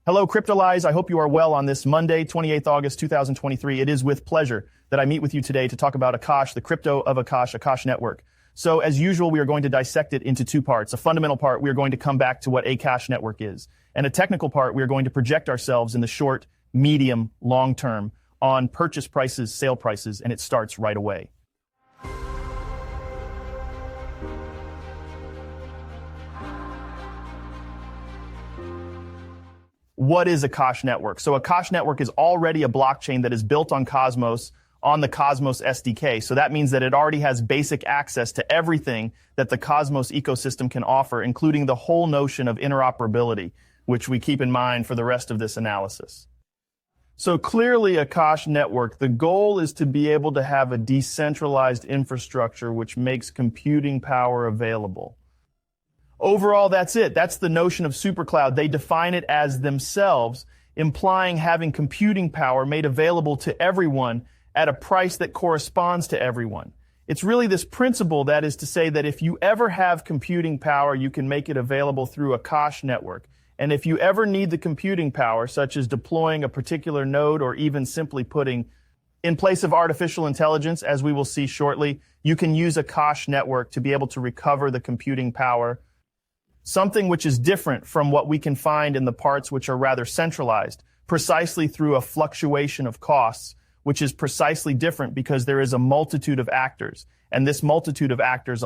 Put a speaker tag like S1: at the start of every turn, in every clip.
S1: Hello, Cryptolyze. I hope you are well on this Monday, 28th August, 2023. It is with pleasure that I meet with you today to talk about AKASH, the crypto of AKASH network. So as usual, we are going to dissect it into two parts. A fundamental part, we are going to come back to what AKASH network is. And a technical part, we are going to project ourselves in the short, medium, long term on purchase prices, sale prices, and it starts right away. What is AKASH network? So AKASH network is already a blockchain that is built on Cosmos, on the Cosmos SDK. So that means that it already has basic access to everything that the Cosmos ecosystem can offer, including the whole notion of interoperability, which we keep in mind for the rest of this analysis. So clearly AKASH network, the goal is to be able to have a decentralized infrastructure which makes computing power available. Overall, that's it. That's the notion of supercloud. They define it as themselves, implying having computing power made available to everyone at a price that corresponds to everyone. It's really this principle, that is to say that if you ever have computing power, you can make it available through AKASH network. And if you ever need the computing power, such as deploying a particular node or even simply putting in place of artificial intelligence, as we will see shortly, you can use AKASH network to be able to recover the computing power. Something which is different from what we can find in the parts which are rather centralized, precisely through a fluctuation of costs, which is precisely different because there is a multitude of actors, and this multitude of actors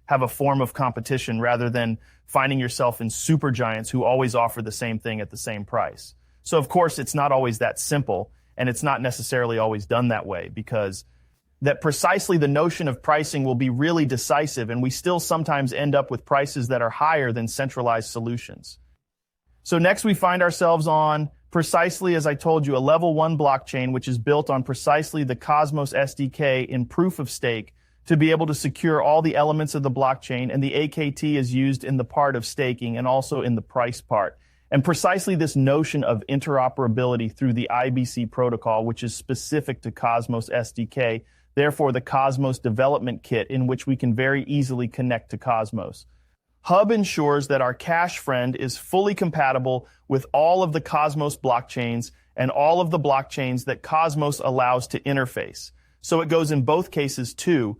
S1: have a form of competition rather than finding yourself in supergiants who always offer the same thing at the same price. So of course, it's not always that simple, and it's not necessarily always done that way, because that precisely the notion of pricing will be really decisive, and we still sometimes end up with prices that are higher than centralized solutions. So next we find ourselves on, precisely as I told you, a level 1 blockchain, which is built on precisely the Cosmos SDK in proof of stake to be able to secure all the elements of the blockchain, and the AKT is used in the part of staking and also in the price part. And precisely this notion of interoperability through the IBC protocol, which is specific to Cosmos SDK, therefore the Cosmos development kit in which we can very easily connect to Cosmos. Hub ensures that our cash friend is fully compatible with all of the Cosmos blockchains and all of the blockchains that Cosmos allows to interface. So it goes in both cases too.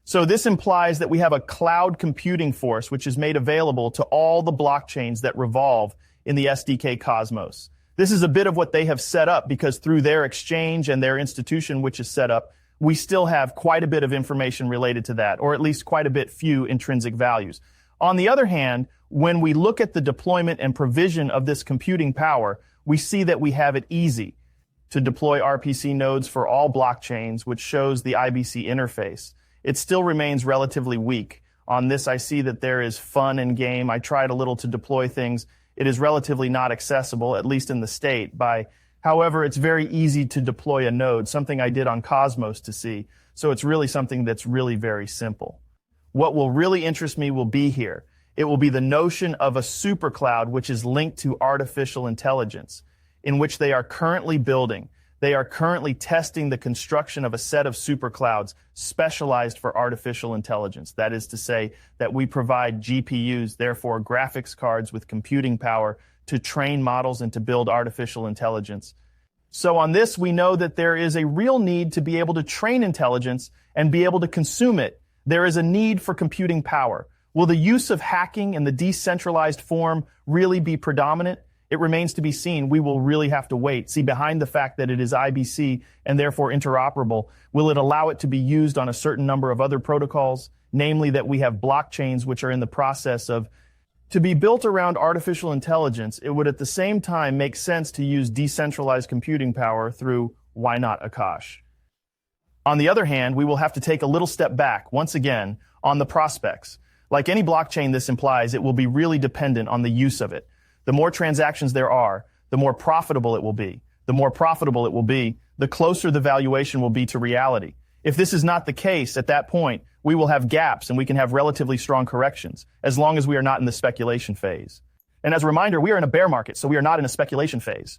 S1: So this implies that we have a cloud computing force which is made available to all the blockchains that revolve in the SDK Cosmos. This is a bit of what they have set up, because through their exchange and their institution which is set up, we still have quite a bit of information related to that, or at least quite a bit few intrinsic values. On the other hand, when we look at the deployment and provision of this computing power, we see that we have it easy to deploy RPC nodes for all blockchains, which shows the IBC interface. It still remains relatively weak. On this, I see that there is fun and game. I tried a little to deploy things. It is relatively not accessible, at least in the state, however, it's very easy to deploy a node, something I did on Cosmos to see. So it's really something that's really very simple. What will really interest me will be here. It will be the notion of a supercloud which is linked to artificial intelligence, in which they are currently building. They are currently testing the construction of a set of superclouds specialized for artificial intelligence. That is to say that we provide GPUs, therefore graphics cards with computing power, to train models and to build artificial intelligence. So on this, we know that there is a real need to be able to train intelligence and be able to consume it. There is a need for computing power. Will the use of hacking in the decentralized form really be predominant? It remains to be seen. We will really have to wait. See, behind the fact that it is IBC and therefore interoperable, will it allow it to be used on a certain number of other protocols? Namely that we have blockchains which are in the process of to be built around artificial intelligence. It would at the same time make sense to use decentralized computing power through, why not, AKASH? On the other hand, we will have to take a little step back, once again, on the prospects. Like any blockchain, this implies it will be really dependent on the use of it. The more transactions there are, the more profitable it will be. The more profitable it will be, the closer the valuation will be to reality. If this is not the case, at that point, we will have gaps and we can have relatively strong corrections, as long as we are not in the speculation phase. And as a reminder, we are in a bear market, so we are not in a speculation phase.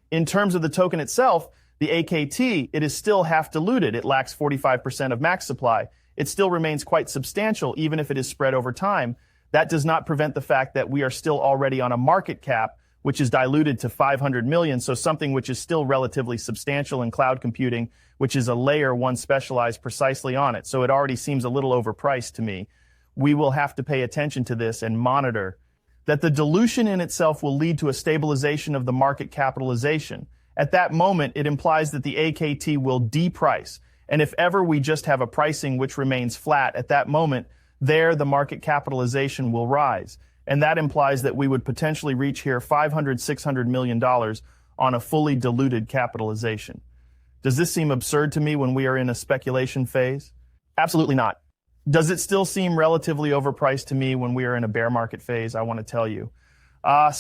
S1: In terms of the token itself, the AKT, it is still half diluted. It lacks 45% of max supply. It still remains quite substantial, even if it is spread over time. That does not prevent the fact that we are still already on a market cap which is diluted to 500 million, so something which is still relatively substantial in cloud computing, which is a layer one specialized precisely on it. So it already seems a little overpriced to me. We will have to pay attention to this and monitor that the dilution in itself will lead to a stabilization of the market capitalization. At that moment, it implies that the AKT will deprice. And if ever we just have a pricing which remains flat at that moment, there the market capitalization will rise. And that implies that we would potentially reach here $500, $600 million on a fully diluted capitalization. Does this seem absurd to me when we are in a speculation phase? Absolutely not. Does it still seem relatively overpriced to me when we are in a bear market phase? I want to tell you. We're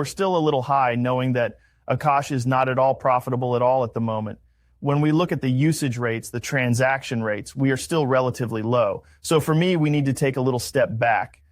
S1: still a little high knowing that AKASH is not at all profitable at all at the moment. When we look at the usage rates, the transaction rates, we are still relatively low. So for me, we need to take a little step back.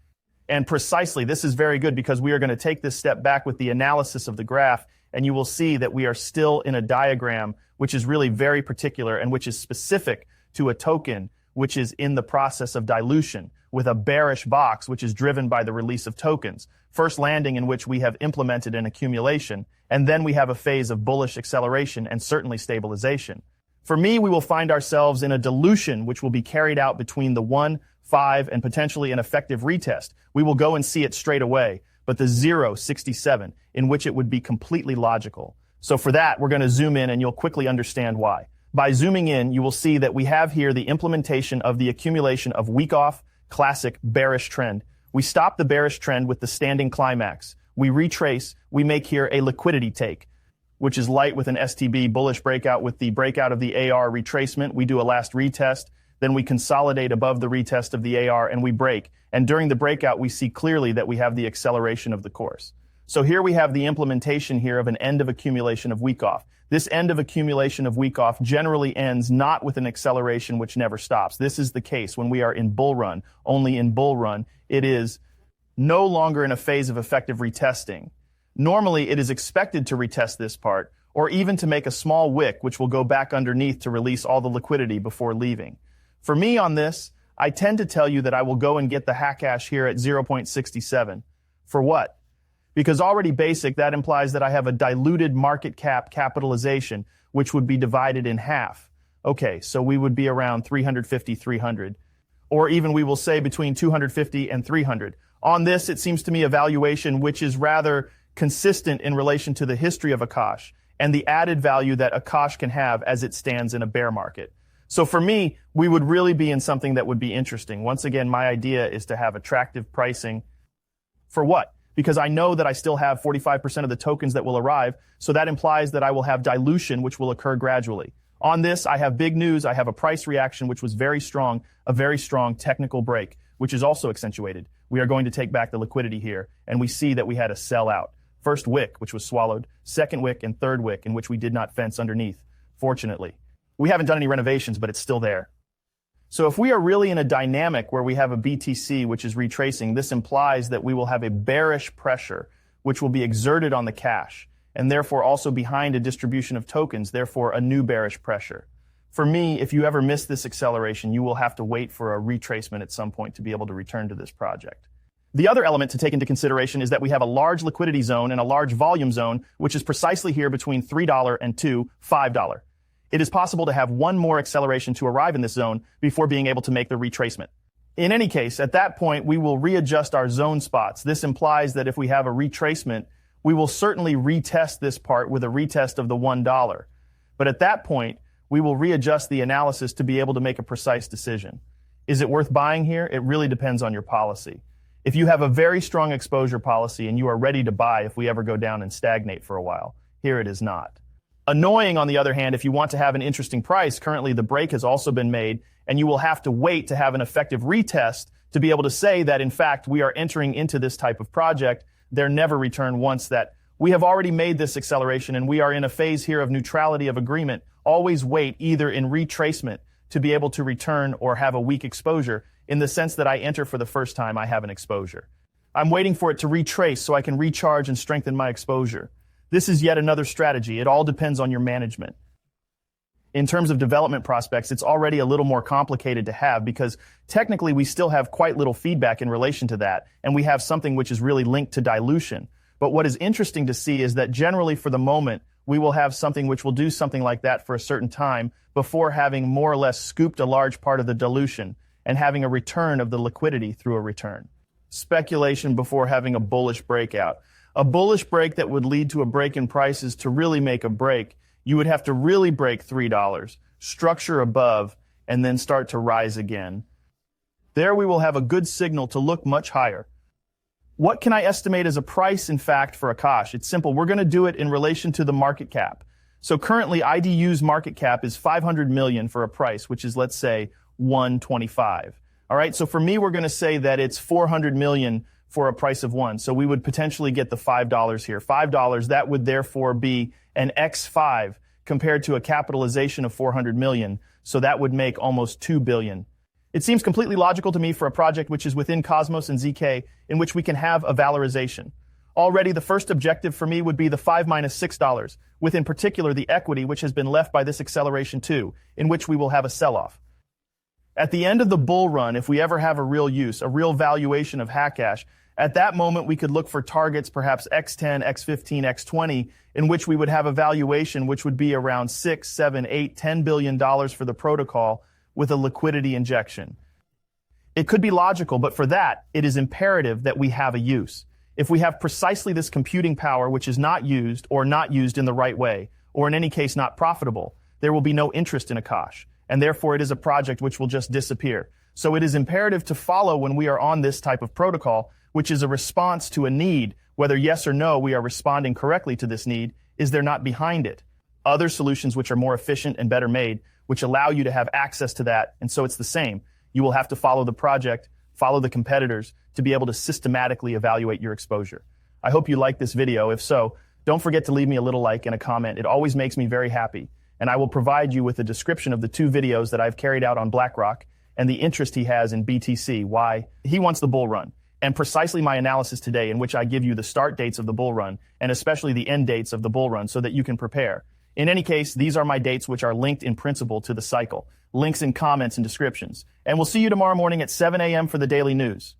S1: And precisely, this is very good because we are going to take this step back with the analysis of the graph, and you will see that we are still in a diagram which is really very particular and which is specific to a token which is in the process of dilution, with a bearish box which is driven by the release of tokens, first landing in which we have implemented an accumulation, and then we have a phase of bullish acceleration and certainly stabilization. For me, we will find ourselves in a dilution which will be carried out between the 1, 5, and potentially an effective retest. We will go and see it straight away, but the 0.67, in which it would be completely logical. So for that, we're going to zoom in and you'll quickly understand why. By zooming in, you will see that we have here the implementation of the accumulation of week-off, classic bearish trend. We stop the bearish trend with the standing climax. We retrace, we make here a liquidity take, which is light with an STB bullish breakout with the breakout of the AR retracement. We do a last retest, then we consolidate above the retest of the AR and we break. And during the breakout, we see clearly that we have the acceleration of the course. So here we have the implementation here of an end of accumulation of week-off. This end of accumulation of week-off generally ends not with an acceleration which never stops. This is the case when we are in bull run. Only in bull run, it is no longer in a phase of effective retesting. Normally, it is expected to retest this part, or even to make a small wick which will go back underneath to release all the liquidity before leaving. For me on this, I tend to tell you that I will go and get the AKASH here at 0.67. For what? Because already basic, that implies that I have a diluted market cap capitalization, which would be divided in half. Okay, so we would be around 350, 300. Or even we will say between 250 and 300. On this, it seems to me a valuation which is rather consistent in relation to the history of AKASH and the added value that AKASH can have as it stands in a bear market. So for me, we would really be in something that would be interesting. Once again, my idea is to have attractive pricing. For what? Because I know that I still have 45% of the tokens that will arrive, so that implies that I will have dilution which will occur gradually. On this, I have big news. I have a price reaction which was very strong, a very strong technical break, which is also accentuated. We are going to take back the liquidity here, and we see that we had a sell out. First wick, which was swallowed, second wick, and third wick, in which we did not fence underneath, fortunately. We haven't done any renovations, but it's still there. So if we are really in a dynamic where we have a BTC which is retracing, this implies that we will have a bearish pressure which will be exerted on the cash, and therefore also behind a distribution of tokens, therefore a new bearish pressure. For me, if you ever miss this acceleration, you will have to wait for a retracement at some point to be able to return to this project. The other element to take into consideration is that we have a large liquidity zone and a large volume zone, which is precisely here between $3 and $5. It is possible to have one more acceleration to arrive in this zone before being able to make the retracement. In any case, at that point, we will readjust our zone spots. This implies that if we have a retracement, we will certainly retest this part with a retest of the $1. But at that point, we will readjust the analysis to be able to make a precise decision. Is it worth buying here? It really depends on your policy. If you have a very strong exposure policy and you are ready to buy if we ever go down and stagnate for a while, here it is not. Annoying, on the other hand, if you want to have an interesting price, currently the break has also been made, and you will have to wait to have an effective retest to be able to say that, in fact, we are entering into this type of project. There never return once that we have already made this acceleration and we are in a phase here of neutrality of agreement. Always wait either in retracement to be able to return or have a weak exposure in the sense that I enter for the first time, I have an exposure. I'm waiting for it to retrace so I can recharge and strengthen my exposure. This is yet another strategy. It all depends on your management. In terms of development prospects, it's already a little more complicated to have because technically we still have quite little feedback in relation to that, and we have something which is really linked to dilution. But what is interesting to see is that generally for the moment, we will have something which will do something like that for a certain time before having more or less scooped a large part of the dilution and having a return of the liquidity through a return. Speculation before having a bullish breakout. A bullish break that would lead to a break in prices to really make a break, you would have to really break $3, structure above, and then start to rise again. There we will have a good signal to look much higher. What can I estimate as a price, in fact, for AKASH? It's simple. We're going to do it in relation to the market cap. So currently, IDU's market cap is 500 million for a price, which is, let's say, 125. All right, so for me, we're going to say that it's 400 million for a price of 1. So we would potentially get the $5 here. $5, that would therefore be an X5 compared to a capitalization of 400 million. So that would make almost 2 billion. It seems completely logical to me for a project which is within Cosmos and ZK in which we can have a valorization. Already the first objective for me would be the 5 minus $6, with in particular the equity which has been left by this acceleration too, in which we will have a sell-off. At the end of the bull run, if we ever have a real use, a real valuation of AKASH, at that moment we could look for targets perhaps X10, X15, X20, in which we would have a valuation which would be around 6, 7, 8, $10 billion for the protocol with a liquidity injection. It could be logical, but for that, it is imperative that we have a use. If we have precisely this computing power which is not used or not used in the right way, or in any case not profitable, there will be no interest in AKASH, and therefore it is a project which will just disappear. So it is imperative to follow when we are on this type of protocol, which is a response to a need, whether yes or no we are responding correctly to this need, is there not behind it other solutions which are more efficient and better made, which allow you to have access to that, and so it's the same. You will have to follow the project, follow the competitors, to be able to systematically evaluate your exposure. I hope you liked this video. If so, don't forget to leave me a little like and a comment. It always makes me very happy. And I will provide you with a description of the 2 videos that I've carried out on BlackRock and the interest he has in BTC, why he wants the bull run, and precisely my analysis today in which I give you the start dates of the bull run and especially the end dates of the bull run so that you can prepare. In any case, these are my dates which are linked in principle to the cycle. Links in comments and descriptions. And we'll see you tomorrow morning at 7 a.m. for the daily news.